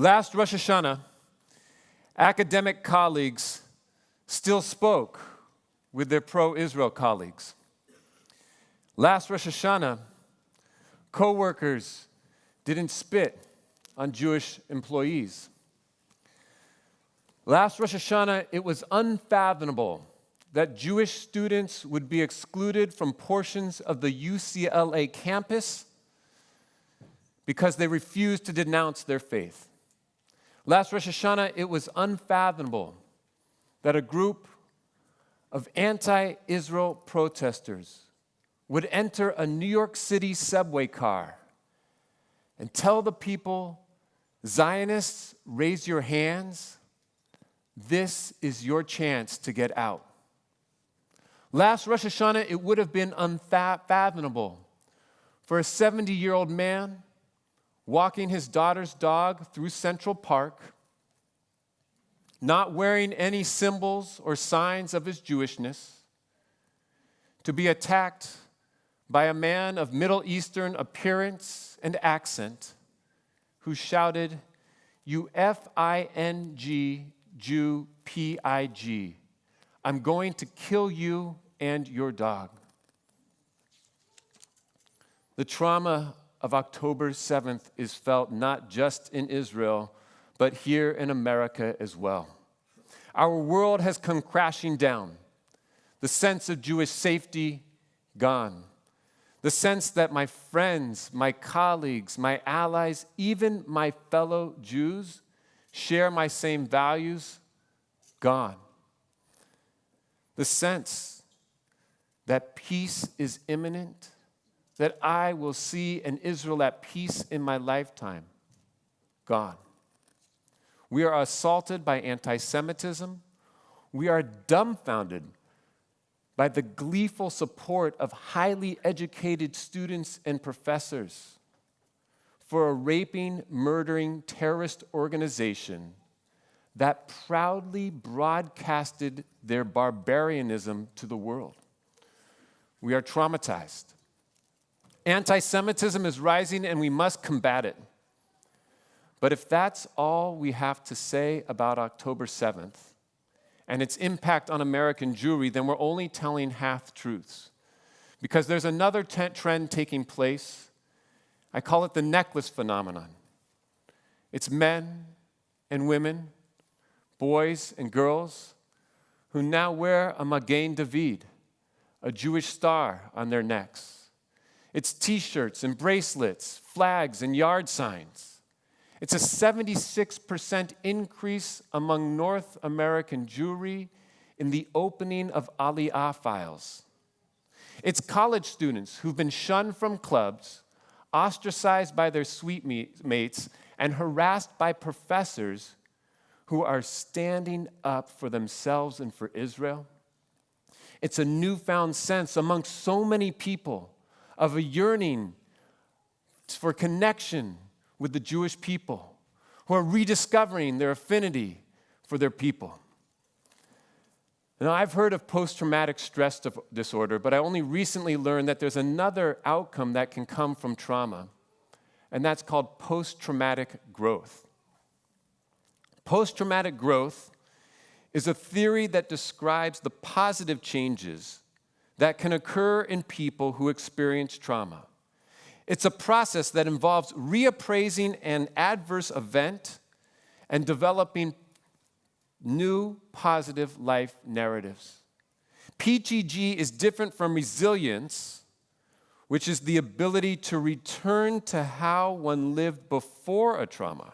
Last Rosh Hashanah, academic colleagues still spoke with their pro-Israel colleagues. Last Rosh Hashanah, co-workers didn't spit on Jewish employees. Last Rosh Hashanah, it was unfathomable that Jewish students would be excluded from portions of the UCLA campus because they refused to denounce their faith. Last Rosh Hashanah, it was unfathomable that a group of anti-Israel protesters would enter a New York City subway car and tell the people, Zionists, raise your hands. This is your chance to get out. Last Rosh Hashanah, it would have been unfathomable for a 70-year-old man walking his daughter's dog through Central Park, not wearing any symbols or signs of his Jewishness, to be attacked by a man of Middle Eastern appearance and accent who shouted, "You F-I-N-G, Jew, P-I-G. I'm going to kill you and your dog." The trauma of October 7th is felt not just in Israel, but here in America as well. Our world has come crashing down. The sense of Jewish safety, gone. The sense that my friends, my colleagues, my allies, even my fellow Jews share my same values, gone. The sense that peace is imminent, that I will see an Israel at peace in my lifetime, gone. We are assaulted by anti-Semitism. We are dumbfounded by the gleeful support of highly educated students and professors for a raping, murdering terrorist organization that proudly broadcasted their barbarianism to the world. We are traumatized. Anti-Semitism is rising and we must combat it. But if that's all we have to say about October 7th and its impact on American Jewry, then we're only telling half-truths. Because there's another trend taking place. I call it the necklace phenomenon. It's men and women, boys and girls, who now wear a Magen David, a Jewish star on their necks. It's T-shirts and bracelets, flags and yard signs. It's a 76% increase among North American Jewry in the opening of Aliyah files. It's college students who've been shunned from clubs, ostracized by their suite mates, and harassed by professors who are standing up for themselves and for Israel. It's a newfound sense among so many people of a yearning for connection with the Jewish people who are rediscovering their affinity for their people. Now, I've heard of post-traumatic stress disorder, but I only recently learned that there's another outcome that can come from trauma, and that's called post-traumatic growth. Post-traumatic growth is a theory that describes the positive changes that can occur in people who experience trauma. It's a process that involves reappraising an adverse event and developing new positive life narratives. PTG is different from resilience, which is the ability to return to how one lived before a trauma.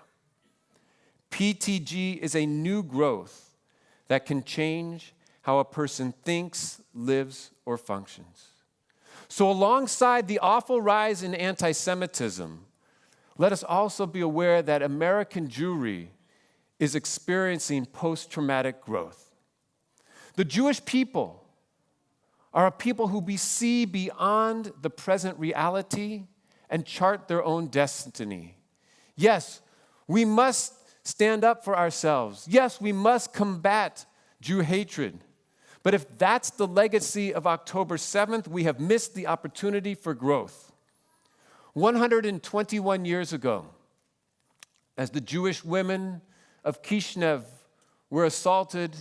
PTG is a new growth that can change how a person thinks, lives, or functions. So alongside the awful rise in anti-Semitism, let us also be aware that American Jewry is experiencing post-traumatic growth. The Jewish people are a people who see beyond the present reality and chart their own destiny. Yes, we must stand up for ourselves. Yes, we must combat Jew hatred. But if that's the legacy of October 7th, we have missed the opportunity for growth. 121 years ago, as the Jewish women of Kishinev were assaulted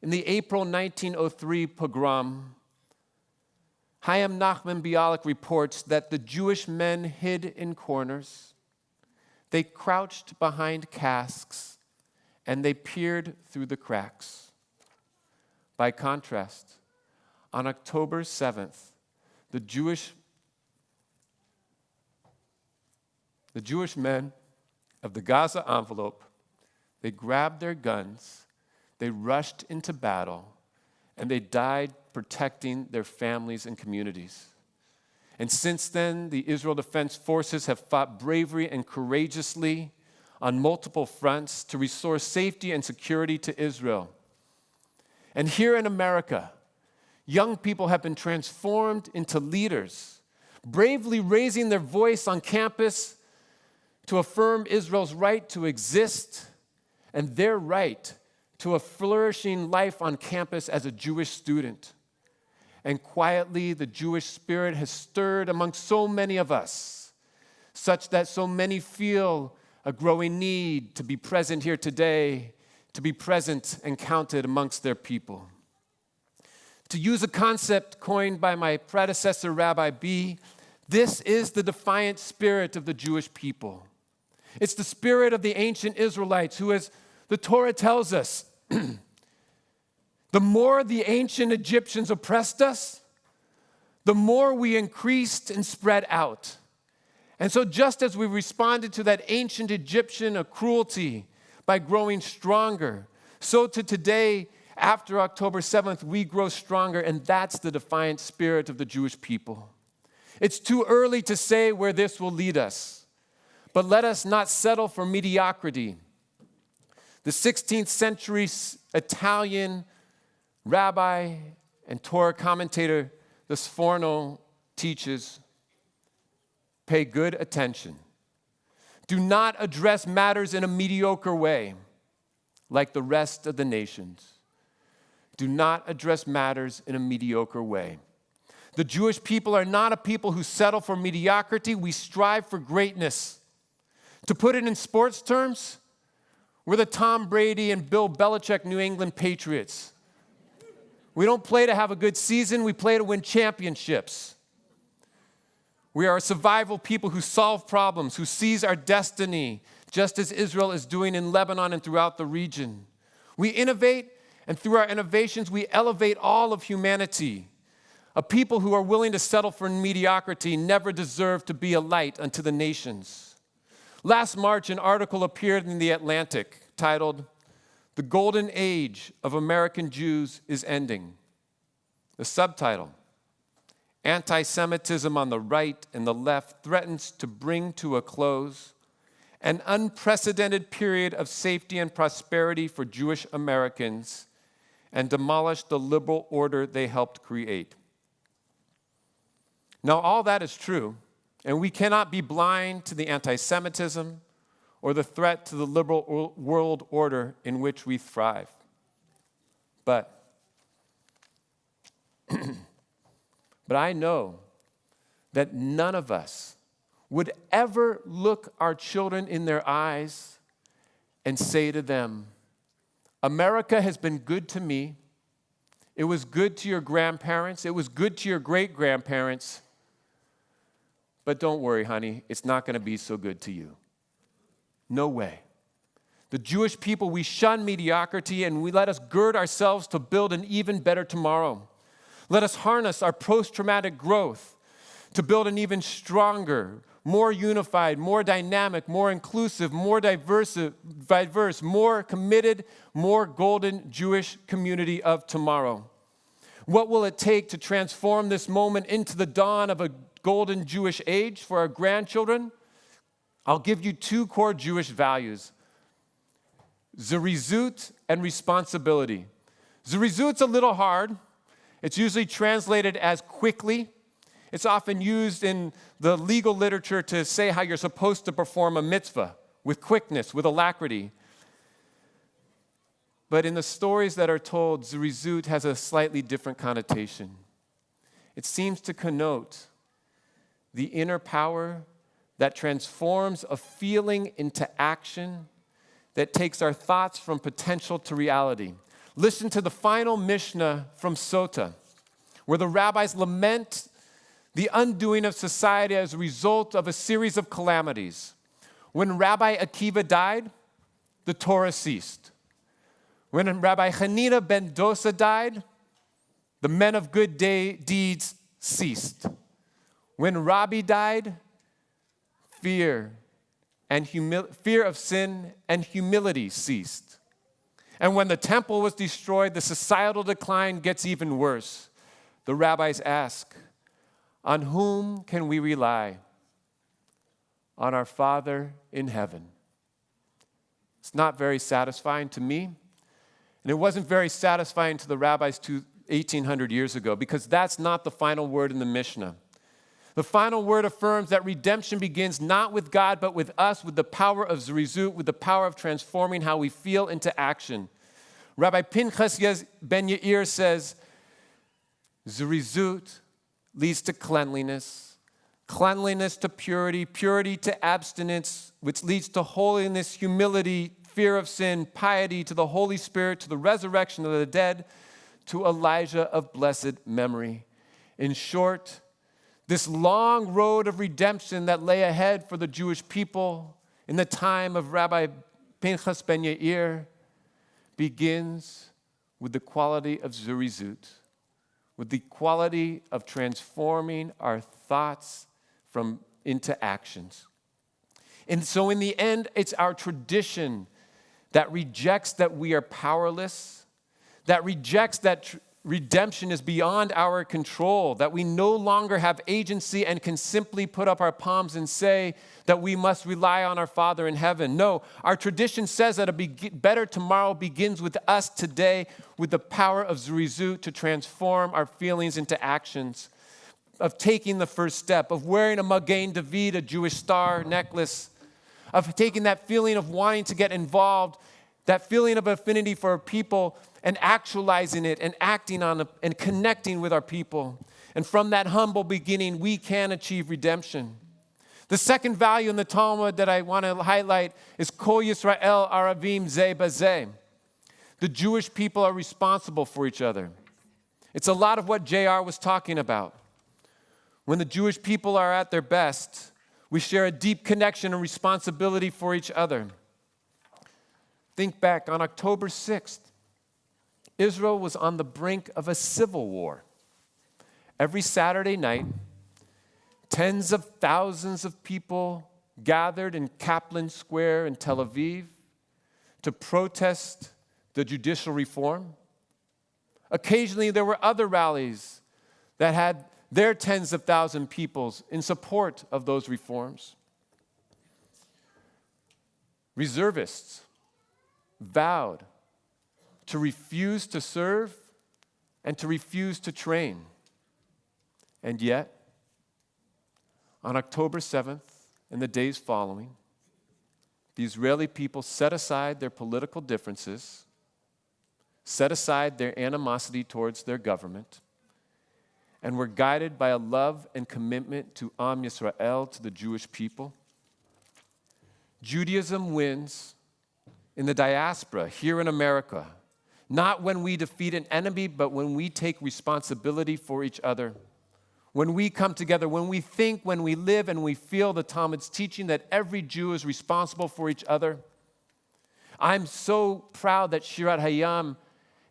in the April 1903 pogrom, Hayam Nachman Bialik reports that the Jewish men hid in corners, they crouched behind casks, and they peered through the cracks. By contrast, on October 7th, the Jewish men of the Gaza envelope, they grabbed their guns, they rushed into battle, and they died protecting their families and communities. And since then, the Israel Defense Forces have fought bravely and courageously on multiple fronts to restore safety and security to Israel. And here in America, young people have been transformed into leaders, bravely raising their voice on campus to affirm Israel's right to exist and their right to a flourishing life on campus as a Jewish student. And quietly, the Jewish spirit has stirred among so many of us, such that so many feel a growing need to be present here today, to be present and counted amongst their people. To use a concept coined by my predecessor, Rabbi B, this is the defiant spirit of the Jewish people. It's the spirit of the ancient Israelites who, as the Torah tells us, the more the ancient Egyptians oppressed us, the more we increased and spread out. And so just as we responded to that ancient Egyptian cruelty by growing stronger, so to today, after October 7th, we grow stronger, and that's the defiant spirit of the Jewish people. It's too early to say where this will lead us, but let us not settle for mediocrity. The 16th century Italian rabbi and Torah commentator, the Sforno, teaches, pay good attention. Do not address matters in a mediocre way, like the rest of the nations. Do not address matters in a mediocre way. The Jewish people are not a people who settle for mediocrity. We strive for greatness. To put it in sports terms, we're the Tom Brady and Bill Belichick New England Patriots. We don't play to have a good season. We play to win championships. We are a survival people who solve problems, who seize our destiny, just as Israel is doing in Lebanon and throughout the region. We innovate, and through our innovations, we elevate all of humanity. A people who are willing to settle for mediocrity never deserve to be a light unto the nations. Last March, an article appeared in The Atlantic titled, "The Golden Age of American Jews is Ending." The subtitle, "Anti-Semitism on the right and the left threatens to bring to a close an unprecedented period of safety and prosperity for Jewish Americans and demolish the liberal order they helped create." Now, all that is true, and we cannot be blind to the anti-Semitism or the threat to the liberal world order in which we thrive. But I know that none of us would ever look our children in their eyes and say to them, "America has been good to me. It was good to your grandparents. It was good to your great-grandparents. But don't worry, honey, it's not going to be so good to you." No way. The Jewish people, we shun mediocrity, and we let us gird ourselves to build an even better tomorrow. Let us harness our post-traumatic growth to build an even stronger, more unified, more dynamic, more inclusive, more diverse, more committed, more golden Jewish community of tomorrow. What will it take to transform this moment into the dawn of a golden Jewish age for our grandchildren? I'll give you two core Jewish values: zirizut and responsibility. Zirizut's a little hard. It's usually translated as quickly. It's often used in the legal literature to say how you're supposed to perform a mitzvah with quickness, with alacrity. But in the stories that are told, zirizut has a slightly different connotation. It seems to connote the inner power, that transforms a feeling into action, that takes our thoughts from potential to reality. Listen to the final Mishnah from Sota, where the rabbis lament the undoing of society as a result of a series of calamities. When Rabbi Akiva died, the Torah ceased. When Rabbi Hanina ben Dosa died, the men of good deeds ceased. When Rabbi died, fear of sin and humility ceased. And when the temple was destroyed, the societal decline gets even worse. The rabbis ask, on whom can we rely? On our Father in heaven. It's not very satisfying to me, and it wasn't very satisfying to the rabbis 1,800 years ago, because that's not the final word in the Mishnah. The final word affirms that redemption begins not with God, but with us, with the power of Zerizut, with the power of transforming how we feel into action. Rabbi Pinchas ben Yair says, Zerizut leads to cleanliness, cleanliness to purity, purity to abstinence, which leads to holiness, humility, fear of sin, piety, to the Holy Spirit, to the resurrection of the dead, to Elijah of blessed memory. In short, this long road of redemption that lay ahead for the Jewish people in the time of Rabbi Pinchas ben Yair begins with the quality of Zerizut, with the quality of transforming our thoughts into actions. And so in the end, it's our tradition that rejects that we are powerless, that rejects that redemption is beyond our control, that we no longer have agency and can simply put up our palms and say that we must rely on our Father in heaven. No, our tradition says that a better tomorrow begins with us today, with the power of Zerizut to transform our feelings into actions, of taking the first step, of wearing a Magen David, a Jewish star necklace, of taking that feeling of wanting to get involved, that feeling of affinity for people, and actualizing it and acting on it and connecting with our people. And from that humble beginning, we can achieve redemption. The second value in the Talmud that I want to highlight is Kol Yisrael Aravim Zeh Bazeh. The Jewish people are responsible for each other. It's a lot of what JR was talking about. When the Jewish people are at their best, we share a deep connection and responsibility for each other. Think back on October 6th. Israel was on the brink of a civil war. Every Saturday night, tens of thousands of people gathered in Kaplan Square in Tel Aviv to protest the judicial reform. Occasionally, there were other rallies that had their tens of thousands of people in support of those reforms. Reservists vowed to refuse to serve and to refuse to train. And yet, on October 7th and the days following, the Israeli people set aside their political differences, set aside their animosity towards their government, and were guided by a love and commitment to Am Yisrael, to the Jewish people. Judaism wins in the diaspora, here in America, not when we defeat an enemy, but when we take responsibility for each other. When we come together, when we think, when we live, and we feel the Talmud's teaching that every Jew is responsible for each other. I'm so proud that Shirat Hayam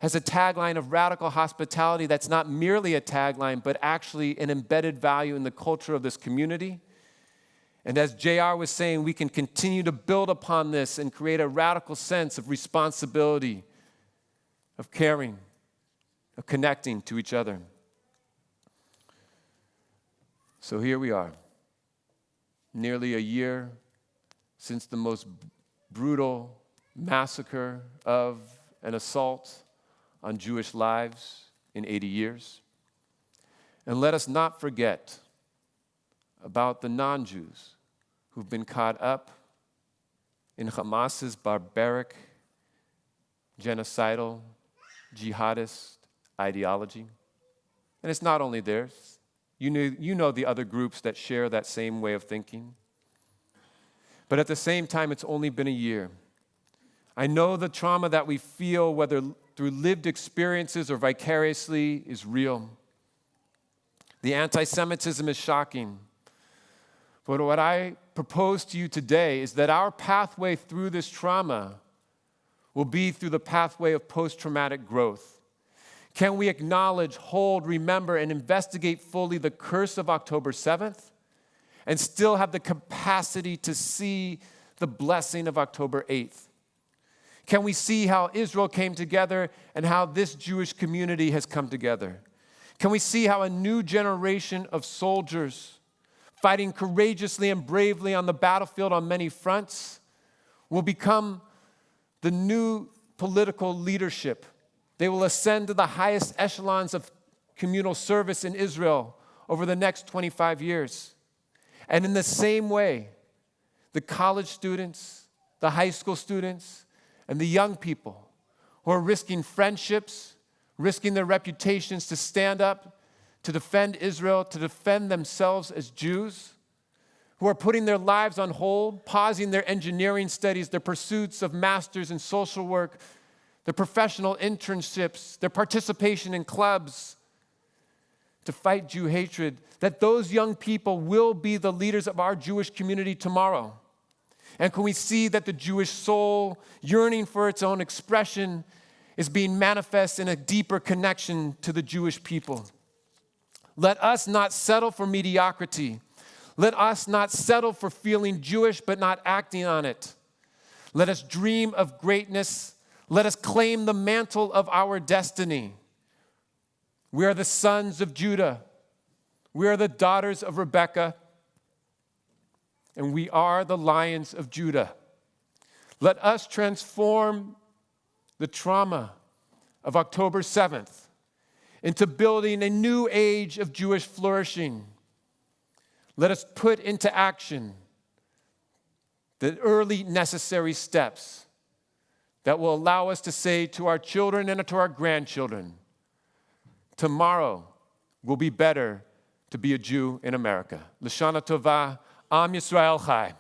has a tagline of radical hospitality that's not merely a tagline, but actually an embedded value in the culture of this community. And as JR was saying, we can continue to build upon this and create a radical sense of responsibility, of caring, of connecting to each other. So here we are, nearly a year since the most brutal massacre of an assault on Jewish lives in 80 years. And let us not forget about the non-Jews who've been caught up in Hamas's barbaric, genocidal, jihadist ideology. And it's not only theirs. You know the other groups that share that same way of thinking. But at the same time, it's only been a year. I know the trauma that we feel, whether through lived experiences or vicariously, is real. The anti-Semitism is shocking. But what I propose to you today is that our pathway through this trauma will be through the pathway of post-traumatic growth. Can we acknowledge, hold, remember, and investigate fully the curse of October 7th and still have the capacity to see the blessing of October 8th? Can we see how Israel came together and how this Jewish community has come together? Can we see how a new generation of soldiers fighting courageously and bravely on the battlefield on many fronts will become the new political leadership? They will ascend to the highest echelons of communal service in Israel over the next 25 years. And in the same way, the college students, the high school students, and the young people who are risking friendships, risking their reputations to stand up, to defend Israel, to defend themselves as Jews, who are putting their lives on hold, pausing their engineering studies, their pursuits of masters in social work, their professional internships, their participation in clubs to fight Jew hatred, that those young people will be the leaders of our Jewish community tomorrow. And can we see that the Jewish soul, yearning for its own expression, is being manifest in a deeper connection to the Jewish people? Let us not settle for mediocrity. Let us not settle for feeling Jewish but not acting on it. Let us dream of greatness. Let us claim the mantle of our destiny. We are the sons of Judah. We are the daughters of Rebekah. And we are the lions of Judah. Let us transform the trauma of October 7th into building a new age of Jewish flourishing. Let us put into action the early necessary steps that will allow us to say to our children and to our grandchildren, tomorrow will be better to be a Jew in America. L'shana tova, Am Yisrael Chai.